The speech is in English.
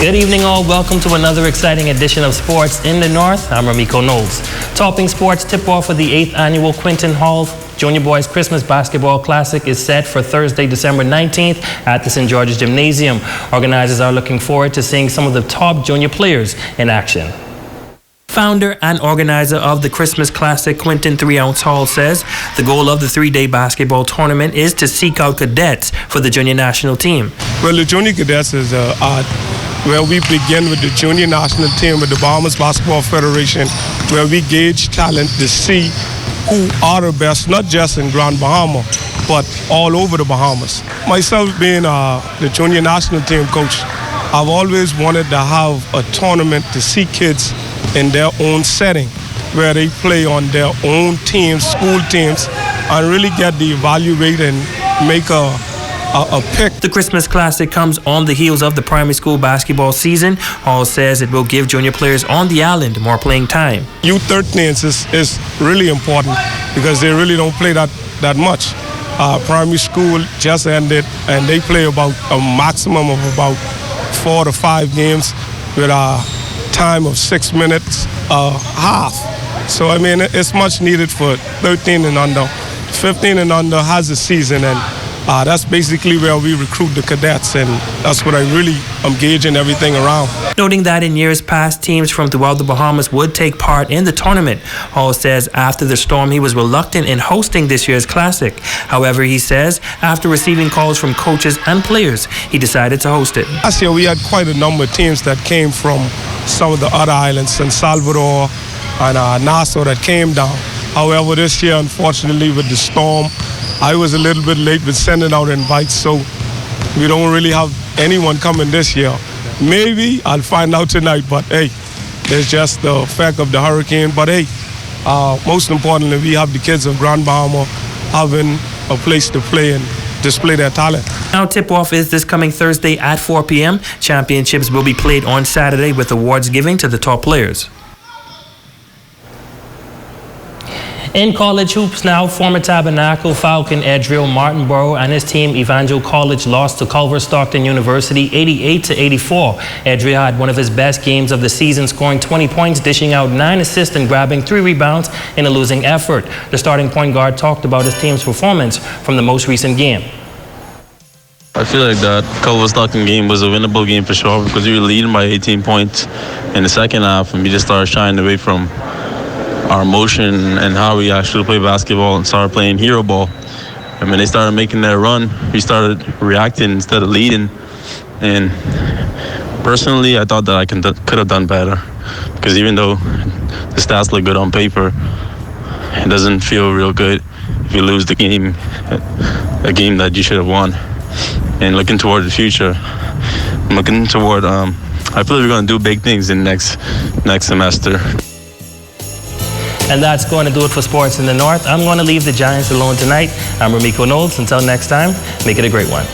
Good evening all, welcome to another exciting edition of Sports in the North. I'm Ramiko Knowles. Topping sports tip-off for the 8th annual Quinton Hall Junior Boys Christmas Basketball Classic is set for Thursday, December 19th at the St. George's Gymnasium. Organizers are looking forward to seeing some of the top junior players in action. Founder and organizer of the Christmas Classic, Quinton 3-Ounce Hall, says the goal of the 3-day basketball tournament is to seek out cadets for the junior national team. Well, the junior cadets is where we begin with the junior national team with the Bahamas Basketball Federation, where we gauge talent to see who are the best, not just in Grand Bahama, but all over the Bahamas. Myself being the junior national team coach, I've always wanted to have a tournament to see kids in their own setting, where they play on their own teams, school teams, and really get to evaluate and make a pick. The Christmas Classic comes on the heels of the primary school basketball season. Hall says it will give junior players on the island more playing time. U13s is really important because they really don't play that much. Primary school just ended and they play about a maximum of about 4 to 5 games with a time of 6 minutes half. So I mean, it's much needed for 13 and under. 15 and under has a season, and that's basically where we recruit the cadets, and that's what I really am gauging everything around. Noting that in years past, teams from throughout the Bahamas would take part in the tournament. Hall says after the storm, he was reluctant in hosting this year's Classic. However, he says after receiving calls from coaches and players, he decided to host it. Last year, we had quite a number of teams that came from some of the other islands, San Salvador and Nassau, that came down. However, this year, unfortunately, with the storm, I was a little bit late with sending out invites, so we don't really have anyone coming this year. Maybe I'll find out tonight, but hey, it's just the effect of the hurricane. But hey, most importantly, we have the kids of Grand Bahama having a place to play and display their talent. Now tip-off is this coming Thursday at 4 p.m. Championships will be played on Saturday with awards giving to the top players. In college hoops now, former Tabernacle Falcon Edriel Martinborough and his team Evangel College lost to Culver Stockton University 88-84. Edriel had one of his best games of the season, scoring 20 points, dishing out 9 assists and grabbing 3 rebounds in a losing effort. The starting point guard talked about his team's performance from the most recent game. I feel like that Culver Stockton game was a winnable game for sure because we were leading by 18 points in the second half and we just started shying away from our motion and how we actually play basketball and started playing hero ball. And when they started making their run, we started reacting instead of leading. And personally, I thought that I could have done better because even though the stats look good on paper, it doesn't feel real good if you lose the game, a game that you should have won. And looking toward the future, I'm looking toward, I feel like we're going to do big things in next semester. And that's going to do it for Sports in the North. I'm going to leave the Giants alone tonight. I'm Ramiko Knowles. Until next time, make it a great one.